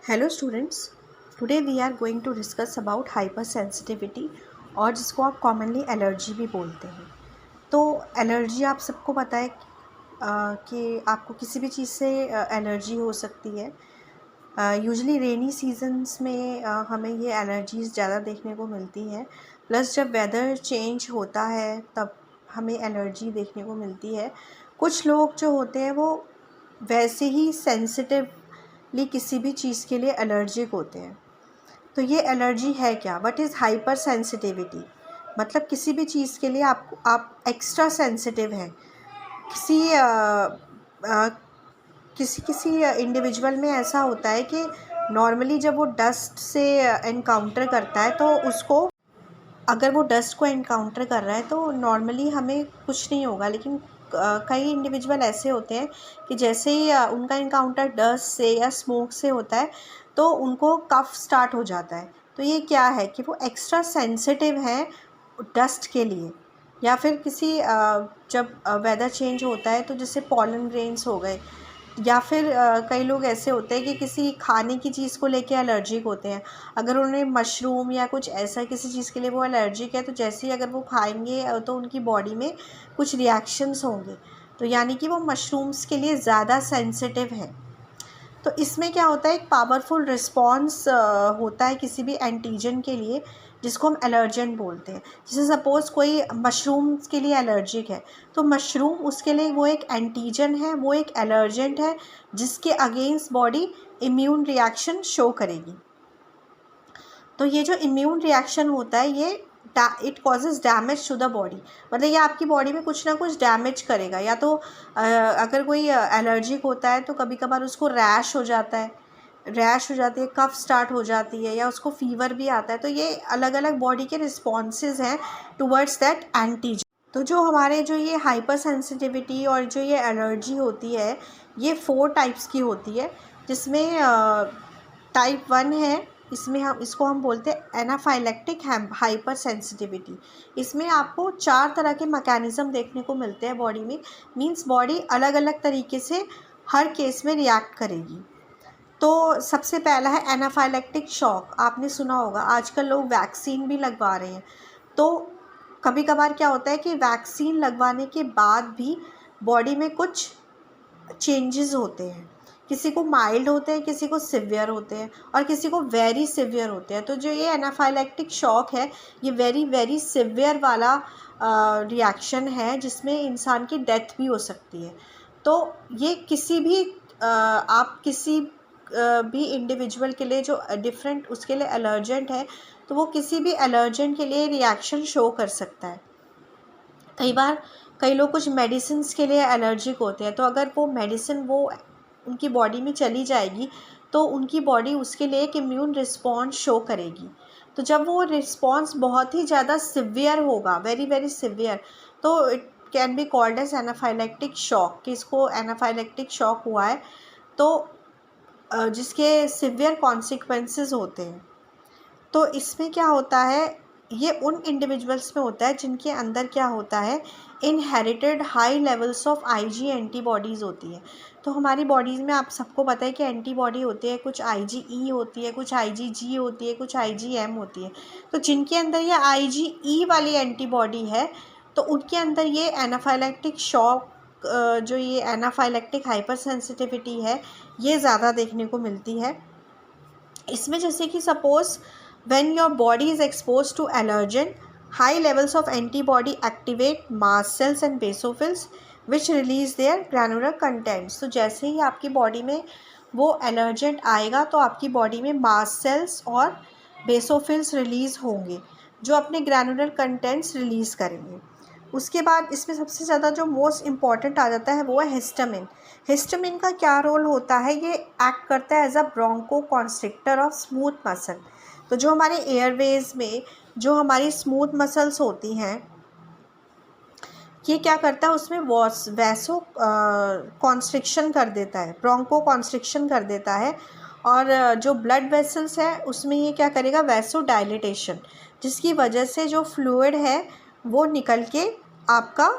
Hello students, today we are going to discuss about hypersensitivity और जिसको आप commonly allergy भी बोलते हैं। तो एलर्जी आप सबको पता है कि आपको किसी भी चीज़ से एलर्जी हो सकती है। यूजुअली रेनी सीजन्स में हमें ये एलर्जीज़ ज़्यादा देखने को मिलती है। प्लस जब वेदर चेंज होता है तब हमें एलर्जी देखने को मिलती है। कुछ लोग जो होते हैं वो वैसे ही सेंसिटिवली किसी भी चीज़ के लिए एलर्जिक होते हैं। तो ये एलर्जी है क्या? What is hyper sensitivity? मतलब किसी भी चीज़ के लिए आप एक्स्ट्रा सेंसिटिव हैं। किसी अ, किसी किसी इंडिविजुअल में ऐसा होता है कि नॉर्मली जब वो डस्ट से एनकाउंटर करता है तो उसको, अगर वो डस्ट को एनकाउंटर कर रहा है तो नॉर्मली हमें कुछ नहीं होगा, लेकिन कई इंडिविजुअल ऐसे होते हैं कि जैसे ही उनका इनकाउंटर डस्ट से या स्मोक से होता है तो उनको कफ स्टार्ट हो जाता है। तो ये क्या है कि वो एक्स्ट्रा सेंसिटिव हैं डस्ट के लिए, या फिर किसी जब वेदर चेंज होता है तो जैसे पॉलन ग्रेन्स हो गए, या फिर कई लोग ऐसे होते हैं कि किसी खाने की चीज़ को लेके एलर्जिक होते हैं। अगर उन्हें मशरूम या कुछ ऐसा किसी चीज़ के लिए वो एलर्जिक है तो जैसे ही अगर वो खाएंगे तो उनकी बॉडी में कुछ रिएक्शंस होंगे, तो यानी कि वो मशरूम्स के लिए ज़्यादा सेंसिटिव है। तो इसमें क्या होता है, एक पावरफुल रिस्पॉन्स होता है किसी भी एंटीजन के लिए जिसको हम एलर्जेंट बोलते हैं। जैसे सपोज़ कोई मशरूम्स के लिए एलर्जिक है तो मशरूम उसके लिए वो एक एंटीजन है, वो एक एलर्जेंट है जिसके against body immune reaction show करेगी। तो ये जो इम्यून रिएक्शन होता है ये it causes damage to the body, मतलब ये आपकी बॉडी में कुछ ना कुछ डैमेज करेगा। या तो अगर कोई एलर्जिक होता है तो कभी कभार उसको रैश हो जाता है, कफ स्टार्ट हो जाती है, या उसको फीवर भी आता है। तो ये अलग अलग बॉडी के रिस्पॉन्सेज हैं टुवर्ड्स दैट एंटीजन। तो जो हमारे जो ये हाइपर सेंसिटिविटी और जो ये एलर्जी होती है ये 4 टाइप्स की होती है, जिसमें टाइप 1 है, इसमें हम बोलते हैं एनाफाइलेक्टिक हाइपर सेंसिटिविटी। इसमें आपको 4 तरह के मैकेनिज़्म देखने को मिलते हैं बॉडी में। मींस बॉडी अलग अलग तरीके से हर केस में रिएक्ट करेगी। तो सबसे पहला है एनाफाइलेक्टिक शॉक। आपने सुना होगा, आजकल लोग वैक्सीन भी लगवा रहे हैं। तो कभी कभार क्या होता है कि वैक्सीन लगवाने के बाद भी बॉडी में कुछ चेंजेस होते हैं। किसी को माइल्ड होते हैं, किसी को सिवियर होते हैं और किसी को वेरी सिवियर होते हैं। तो जो ये एनाफाइलेक्टिक शॉक है ये वेरी वेरी सिवियर वाला रिएक्शन है जिसमें इंसान की डेथ भी हो सकती है। तो ये किसी भी आप किसी भी इंडिविजुअल के लिए जो डिफरेंट उसके लिए एलर्जेंट है तो वो किसी भी एलर्जेंट के लिए रिएक्शन शो कर सकता है। कई बार कई लोग कुछ मेडिसिन्स के लिए एलर्जिक होते हैं, तो अगर वो मेडिसिन वो उनकी बॉडी में चली जाएगी तो उनकी बॉडी उसके लिए एक इम्यून रिस्पॉन्स शो करेगी। तो जब वो रिस्पॉन्स बहुत ही ज़्यादा सिवियर होगा, वेरी वेरी सिवियर, तो it can be called as anaphylactic shock, कि इसको एनाफाइलेक्टिक शॉक हुआ है। तो जिसके सिवियर कॉन्सिक्वेंसेस होते हैं। तो इसमें क्या होता है, ये उन इंडिविजुअल्स में होता है जिनके अंदर क्या होता है, inherited high levels of IG antibodies होती है। तो हमारी बॉडीज़ में आप सबको पता है कि एंटीबॉडी होती है, कुछ आईजीई होती है, कुछ आईजीजी होती है, कुछ आईजीएम होती है। तो जिनके अंदर ये आईजीई वाली एंटीबॉडी है तो उनके अंदर ये एनाफाइलेक्टिक शॉक, जो ये एनाफाइलेक्टिक हाइपर सेंसिटिविटी है ये ज़्यादा देखने को मिलती है। इसमें जैसे कि suppose when your body is exposed to allergen, high levels of antibody activate mast cells and basophils which release their granular contents। तो जैसे ही आपकी बॉडी में वो एलर्जेंट आएगा तो आपकी बॉडी में मास्ट सेल्स और बेसोफिल्स रिलीज़ होंगे जो अपने ग्रैनुलर कंटेंट्स रिलीज़ करेंगे। उसके बाद इसमें सबसे ज़्यादा जो मोस्ट इम्पॉर्टेंट आ जाता है वो है हिस्टामिन। हिस्टामिन का क्या रोल होता है, ये एक्ट करता है as a bronchoconstrictor of smooth muscle. तो जो हमारे एयरवेज में जो हमारी स्मूथ मसल्स होती हैं ये क्या करता है, उसमें वैसो कॉन्स्ट्रिक्शन कर देता है, ब्रोंको कॉन्स्ट्रिक्शन कर देता है। और जो ब्लड वेसल्स है उसमें ये क्या करेगा, वैसो डायलिटेशन, जिसकी वजह से जो फ्लूइड है वो निकल के आपका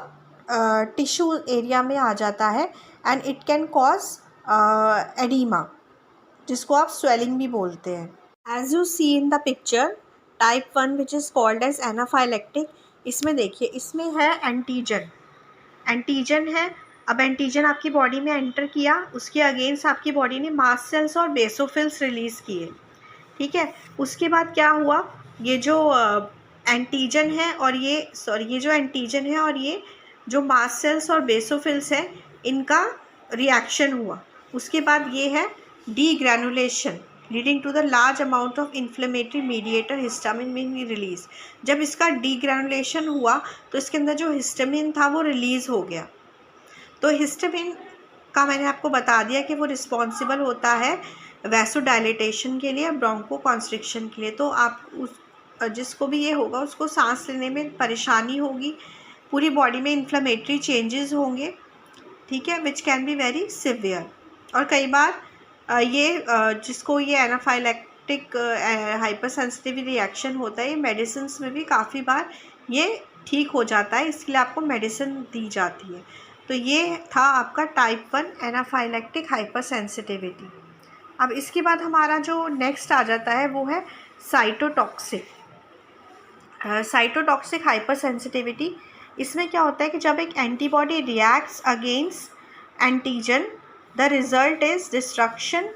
टिश्यू एरिया में आ जाता है and it can cause oedema. जिसको आप स्वेलिंग भी बोलते हैं। As you see in the picture, type 1 which is called as anaphylactic, इसमें देखिए इसमें है एंटीजन, एंटीजन है। अब एंटीजन आपकी बॉडी में एंटर किया, उसके अगेंस्ट आपकी बॉडी ने मास्ट सेल्स और बेसोफिल्स रिलीज़ किए, ठीक है। उसके बाद क्या हुआ, ये जो एंटीजन है और ये जो एंटीजन है और ये जो मास्ट सेल्स और बेसोफिल्स है, इनका रिएक्शन हुआ। उसके बाद ये है degranulation leading to the large amount of inflammatory mediator histamine में रिलीज। जब इसका डीग्रैनुलेशन हुआ तो इसके अंदर जो हिस्टामिन था वो रिलीज़ हो गया। तो हिस्टामिन का मैंने आपको बता दिया कि वो रिस्पॉन्सिबल होता है वैसोडाइलेटेशन के लिए, ब्रोंको कॉन्स्ट्रिक्शन के लिए। तो आप जिसको भी ये होगा उसको सांस लेने में परेशानी होगी, पूरी बॉडी में इन्फ्लेमेटरी चेंजेस होंगे, ठीक है, which can be very severe. और कई बार जिसको ये एनाफाइलेक्टिक हाइपर सेंसिटिव रिएक्शन होता है, ये मेडिसिन में भी काफ़ी बार ये ठीक हो जाता है, इसके लिए आपको मेडिसिन दी जाती है। तो ये था आपका टाइप 1 एनाफाइलेक्टिक हाइपर सेंसिटिविटी। अब इसके बाद हमारा जो नेक्स्ट आ जाता है वो है साइटोटॉक्सिक, साइटोटॉक्सिक हाइपर सेंसिटिविटी। इसमें क्या होता है कि जब एक antibody reacts against antigen, the result is destruction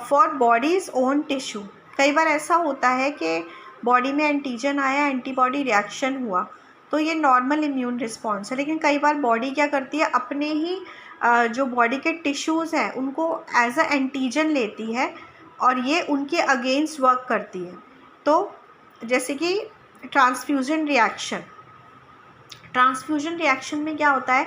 for bodies own tissue. कई बार ऐसा होता है कि बॉडी में एंटीजन आया, एंटीबॉडी रिएक्शन हुआ, तो ये नॉर्मल इम्यून रिस्पॉन्स है। लेकिन कई बार बॉडी क्या करती है, अपने ही जो बॉडी के टिश्यूज़ हैं उनको एज अ एंटीजन लेती है और ये उनके अगेंस्ट वर्क करती है। तो जैसे कि ट्रांसफ्यूजन रिएक्शन, ट्रांसफ्यूजन रिएक्शन में क्या होता है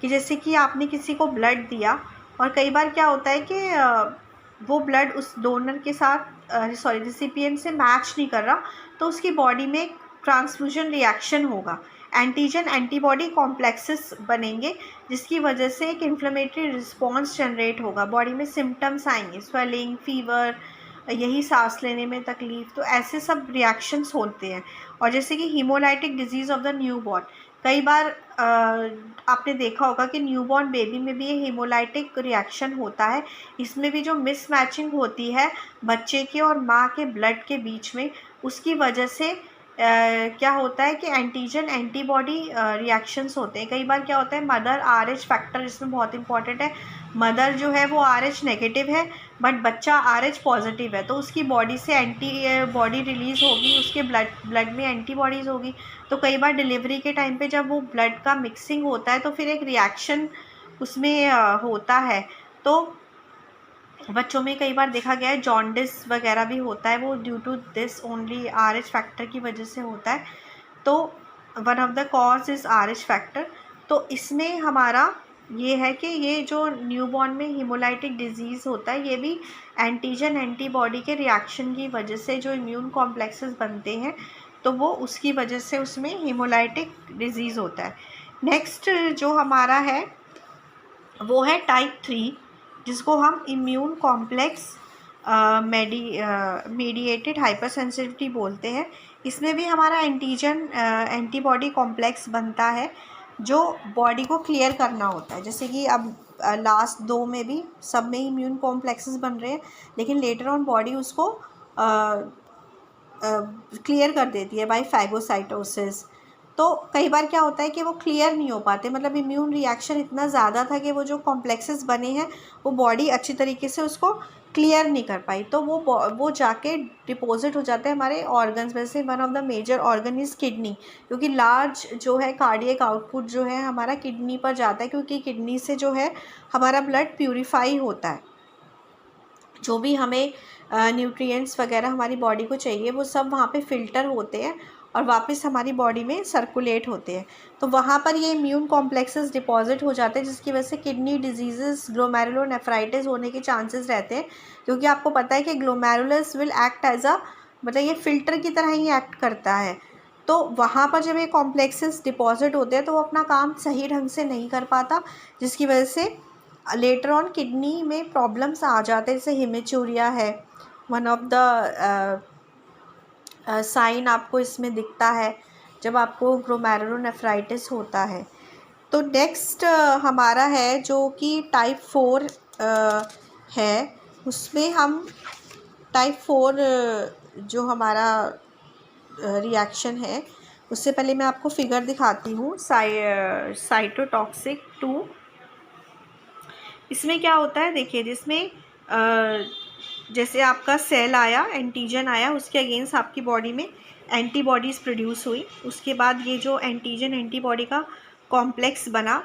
कि जैसे कि आपने किसी को ब्लड दिया और कई बार क्या होता है कि वो ब्लड उस डोनर के साथ रिसिपिएंट से मैच नहीं कर रहा, तो उसकी बॉडी में ट्रांसफ्यूजन रिएक्शन होगा, एंटीजन एंटीबॉडी कॉम्प्लेक्सेस बनेंगे, जिसकी वजह से एक इन्फ्लेमेटरी रिस्पॉन्स जनरेट होगा, बॉडी में सिम्टम्स आएंगे, स्वेलिंग, फीवर, यही सांस लेने में तकलीफ़। तो ऐसे सब रिएक्शंस होते हैं। और जैसे कि haemolytic disease of the newborn, कई बार आपने देखा होगा कि न्यूबॉर्न बेबी में भी ये हीमोलाइटिक रिएक्शन होता है। इसमें भी जो मिसमैचिंग होती है बच्चे के और माँ के ब्लड के बीच में, उसकी वजह से क्या होता है कि एंटीजन एंटीबॉडी रिएक्शंस होते हैं। कई बार क्या होता है, मदर RH फैक्टर इसमें बहुत इंपॉर्टेंट है। मदर जो है वो RH नेगेटिव है बट बच्चा RH पॉजिटिव है, तो उसकी बॉडी से एंटीबॉडी रिलीज़ होगी, उसके ब्लड में एंटीबॉडीज़ होगी। तो कई बार डिलीवरी के टाइम पे जब वो ब्लड का मिक्सिंग होता है तो फिर एक रिएक्शन उसमें होता है। तो बच्चों में कई बार देखा गया है जॉन्डिस वगैरह भी होता है, वो due to this only RH factor की वजह से होता है। तो one of the cause is RH factor. तो इसमें हमारा ये है कि ये जो न्यूबॉर्न में हीमोलाइटिक डिजीज़ होता है, ये भी एंटीजन एंटीबॉडी के रिएक्शन की वजह से जो इम्यून कॉम्प्लेक्सेस बनते हैं, तो वो उसकी वजह से उसमें हीमोलाइटिक डिजीज़ होता है। नेक्स्ट जो हमारा है वो है टाइप 3, जिसको हम immune complex mediated hyper sensitivity बोलते हैं। इसमें भी हमारा एंटीजन एंटीबॉडी कॉम्प्लेक्स बनता है जो बॉडी को क्लियर करना होता है। जैसे कि अब लास्ट 2 में भी सब में इम्यून कॉम्प्लेक्सेस बन रहे हैं, लेकिन लेटर ऑन बॉडी उसको क्लियर कर देती है बाय फैगोसाइटोसिस। तो कई बार क्या होता है कि वो क्लियर नहीं हो पाते, मतलब इम्यून रिएक्शन इतना ज़्यादा था कि वो जो कॉम्प्लेक्सेस बने हैं वो बॉडी अच्छी तरीके से उसको क्लियर नहीं कर पाई, तो वो जाके डिपॉजिट हो जाते हैं हमारे ऑर्गन्स में से। One of the major organ is kidney, क्योंकि लार्ज जो है कार्डियक आउटपुट जो है हमारा किडनी पर जाता है, क्योंकि किडनी से जो है हमारा ब्लड प्यूरिफाई होता है, जो भी हमें न्यूट्रिएंट्स वगैरह हमारी बॉडी को चाहिए वो सब वहाँ पे फ़िल्टर होते हैं और वापस हमारी बॉडी में सर्कुलेट होते हैं। तो वहाँ पर ये इम्यून कॉम्प्लेक्सेस डिपॉजिट हो जाते हैं, जिसकी वजह से किडनी डिजीज़ेस, ग्लोमेरुलोनेफ्राइटिस होने के चांसेस रहते हैं। क्योंकि आपको पता है कि glomerulus will act as a, मतलब ये फ़िल्टर की तरह ही एक्ट करता है। तो वहाँ पर जब ये कॉम्प्लेक्सेस डिपॉजिट होते हैं तो वो अपना काम सही ढंग से नहीं कर पाता, जिसकी वजह से लेटर ऑन किडनी में प्रॉब्लम्स आ जाते हैं, जैसे हेमेचूरिया है वन ऑफ द साइन आपको इसमें दिखता है जब आपको ग्लोमेरुलोनेफ्राइटिस होता है। तो नेक्स्ट हमारा है जो कि टाइप 4 है उसमें हम टाइप 4 जो हमारा रिएक्शन है, उससे पहले मैं आपको फिगर दिखाती हूँ। साइटोटॉक्सिक 2, इसमें क्या होता है देखिए, जिसमें जैसे आपका सेल आया, एंटीजन आया, उसके अगेंस्ट आपकी बॉडी में एंटीबॉडीज़ प्रोड्यूस हुई। उसके बाद ये जो एंटीजन एंटीबॉडी का कॉम्प्लेक्स बना,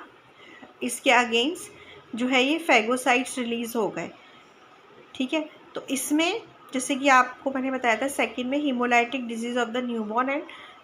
इसके अगेंस्ट जो है ये फैगोसाइट्स रिलीज़ हो गए। ठीक है, तो इसमें जैसे कि आपको मैंने बताया था सेकंड में haemolytic disease of the newborn and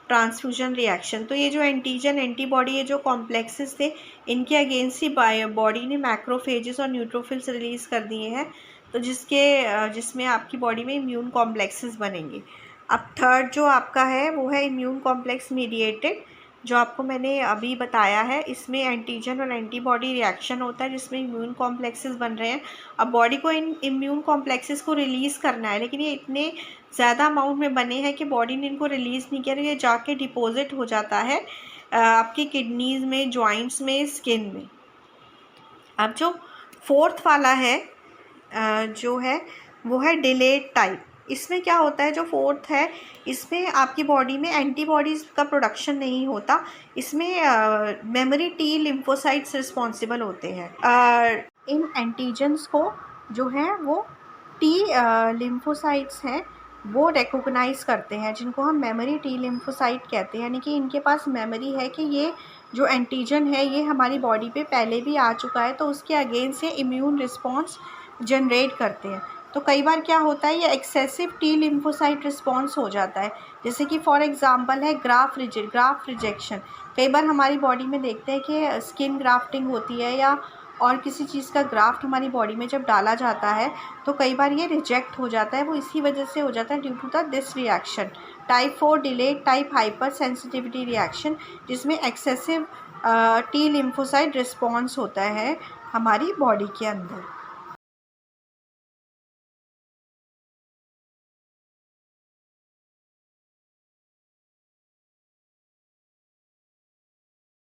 transfusion reaction. तो ये जो एंटीजन एंटीबॉडी, ये जो कॉम्प्लेक्सेस थे, इनके अगेंस्ट ही बॉडी ने मैक्रोफेजेस और न्यूट्रोफिल्स रिलीज़ कर दिए हैं, तो जिसमें आपकी बॉडी में इम्यून कॉम्प्लेक्सेस बनेंगे। अब थर्ड जो आपका है वो है इम्यून कॉम्प्लेक्स मीडिएटेड, जो आपको मैंने अभी बताया है। इसमें एंटीजन और एंटीबॉडी रिएक्शन होता है जिसमें इम्यून कॉम्प्लेक्सेस बन रहे हैं। अब बॉडी को इन इम्यून कॉम्प्लेक्सेस को रिलीज़ करना है, लेकिन ये इतने ज़्यादा अमाउंट में बने हैं कि बॉडी ने इनको रिलीज़ नहीं किया, तो ये जाके डिपॉजिट हो जाता है आपकी किडनीज़ में, जॉइंट्स में, स्किन में। अब जो फोर्थ वाला है जो है वो है डिलेड टाइप। इसमें क्या होता है, जो फोर्थ है, इसमें आपकी बॉडी में एंटीबॉडीज़ का प्रोडक्शन नहीं होता। इसमें मेमोरी टी लिम्फोसाइट्स रिस्पॉन्सिबल होते हैं। इन एंटीजन्स को जो है वो टी लिम्फोसाइट्स हैं वो रिकॉग्नाइज़ करते हैं, जिनको हम मेमोरी टी लिम्फोसाइट कहते हैं। यानी कि इनके पास मेमोरी है कि ये जो एंटीजन है ये हमारी बॉडी पे पहले भी आ चुका है, तो उसके अगेंस्ट ये इम्यून रिस्पॉन्स जनरेट करते हैं। तो कई बार क्या होता है, ये एक्सेसिव टी लिम्फोसाइट रिस्पॉन्स हो जाता है। जैसे कि फॉर एग्जांपल है ग्राफ्ट रिजेक्शन। कई बार हमारी बॉडी में देखते हैं कि स्किन ग्राफ्टिंग होती है या और किसी चीज़ का ग्राफ्ट हमारी बॉडी में जब डाला जाता है तो कई बार ये रिजेक्ट हो जाता है। वो इसी वजह से हो जाता है, due to this reaction, type 4 delayed type hypersensitivity reaction, जिसमें एक्सेसिव टी लिम्फोसाइट रिस्पॉन्स होता है हमारी बॉडी के अंदर।